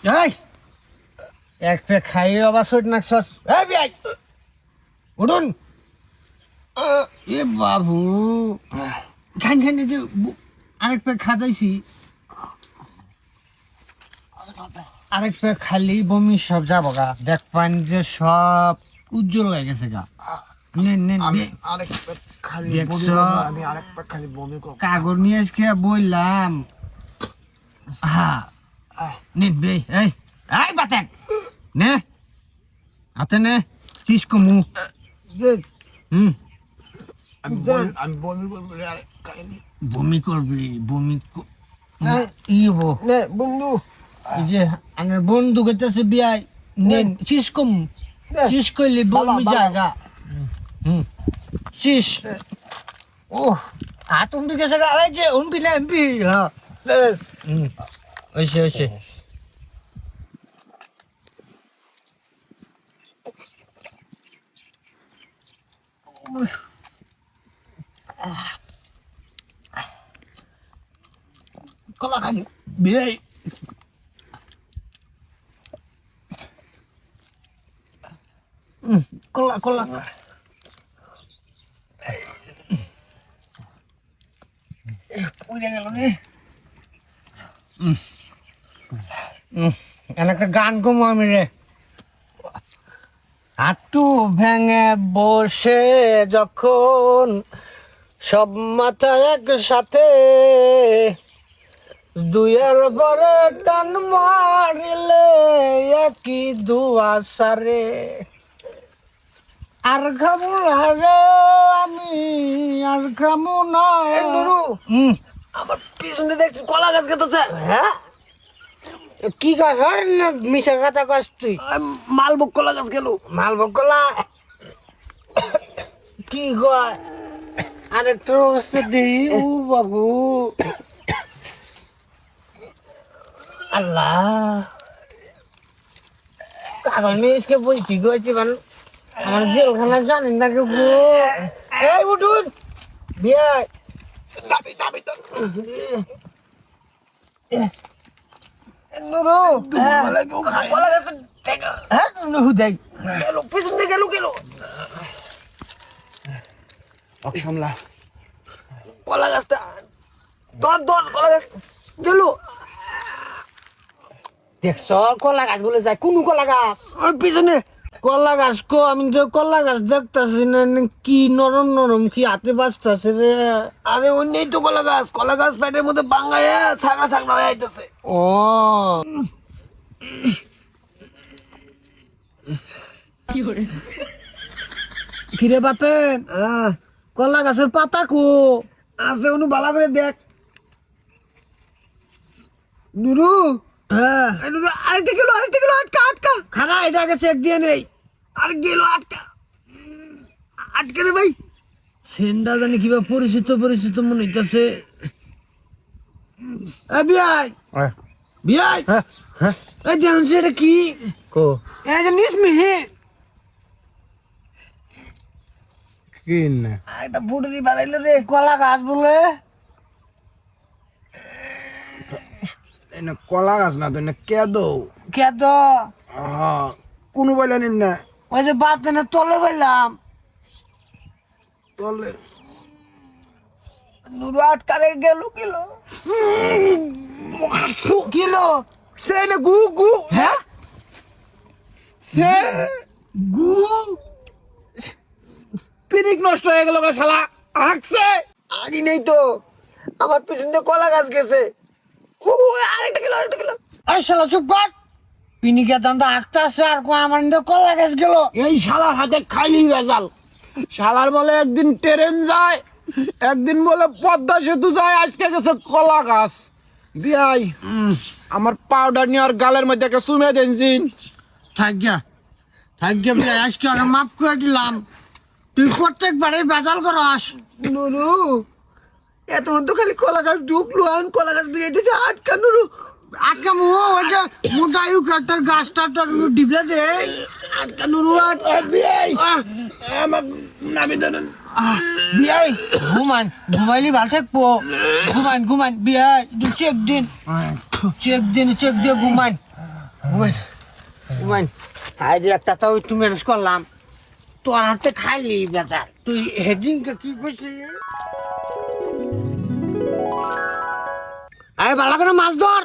এই এক পে খাই আবার সইট নাকছস এই বিয়াই উঠুন এ বাবু খান খান যে আরেক পে খাইছি আরেক পে খালি বমি সব যাবো গা দেখ পান যে সব উজ্জ্বল হয়ে গেছে গা কাগজ নিয়ে আজকে বললাম হ্যাঁ নিবি এই এই বাতেন নে হাতে নে চিস কমু আমি বমি করবো বমি করবি বমি ই হবো বন্ধু এই যে আমার বন্ধু গেছে বিয়াই নেন চিস কম চিস করলে বমি জায়গা চিস ও হাত উম্পি গেছে গা এই যে উম্পি না এমপি হ্যাঁ ওইসে ওইসে কলা খান বিয়াই কলা কলা একটা গান কমো আমি রে হাঁটু ভেঙে বসে যখন সব মাথা একসাথে দুইয়ের পরে টান মারিলে একই দুয়া সারে আর খাবো হারে আমি আর খাবো না নুরু আমার পিছনে দেখছি কলা গাছ কেটেছে হ্যাঁ কি গাছ আর না মিশা কথা গাছ তুই মালভোগ কলা গাছ গেল মালভোগ কলা কি গয় আরেকটা অবস্থা দিই ও বাবু আল্লাহ কাগজ নিয়ে এসে বই ঠিক হয়েছে মানে আমার জেলখানা জানেন না কেউ এই উঠুন বিয়ে দাবি দাবি তো নুরু কলা গাছ হ্যাঁ নুহু দেখ গেল পিছন দিয়ে গেল গেল সামলা কলা গাছটা দর দর কলা গাছ গেল দেখছ কলা গাছ বলে যায় কোন কলা গাছ পিছনে কলা গাছ কো আমি তো কলা গাছ দেখতেছি না কি নরম নরম কি হাতে বাঁচতেছে রে আরে অন্যই তো কলা গাছ পেটের মধ্যে বাঙ্গায় ছাগড়া ছাগড়া হয়ে যাইতেছে ও কিরে বাতেন কলা গাছের পাতা কো আছে অনু ভালো করে দেখ নুরু হ্যাঁ নুরু আরেকটা গেল আটকা আটকা খানা এটা গেছে এক দিয়ে নেই আর গেল আটকা আটকে রে ভাই সেন্ডা জানি কিবা পরিচিত পরিচিত মনে হইতেছে বিয়াই বিয়াই এই জানছি এটা কি কো এই যে নিসমিহি কি না একটা বুড়ি বানাইলো রে কলা গাছ বলে না কলা গাছ না তো না কেদো কে তো কোনো বললেন না ওই যে বাতেনে তলে বললাম তলে নুরু আটকারে গেল কিলো কিলো সে না গু গু হ্যাঁ সে গু পিরিক নষ্ট হয়ে গেল গো শালা হাঁকছে আগে নেই তো আমার পিছন দিয়ে কলা গাছ গেছে আরেকটা কিলো এই শালা চুপ কর পিনিকে দান্দা আঁকতে আছে আর কো আমার নিতে কলা গাছ গেল এই শালার হাতে খাইলি ভেজাল শালার বলে একদিন ট্রেন যায় একদিন বলে পদ্মা সেতু যায় আজকে গেছে কলা গাছ বিয়াই আমার পাউডার নিয়ে আর গালের মধ্যে একটা চুমে দেনছিন থাক গিয়া আজকে অনেক মাফ করে দিলাম তুই প্রত্যেকবারে বেজাল করস নুরু এতক্ষণ তো খালি কলা গাছ ঢুকলো আর কলা গাছ বেরিয়ে দিয়েছে আটকা নুরু আজকে ওই যে মোটায়ু কাটার গাছটা তোর ডিবলে দে আটকা নুরু আটকা বিয়াই আমার নামি দেন বিয়াই ঘুমাইলি ভালো থাকবো ঘুমান বিয়াই চেক দিন চেক দিয়ে ঘুমান উমাইন আইডি একটা তো একটু ম্যানেজ করলাম তোর হাতে খাইলি বেজার তুই হেডিংকে কি কইছিস আরে ভালো করে মাছ ধর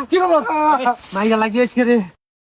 কি খবর মাইয়া লাগিয়েছে রে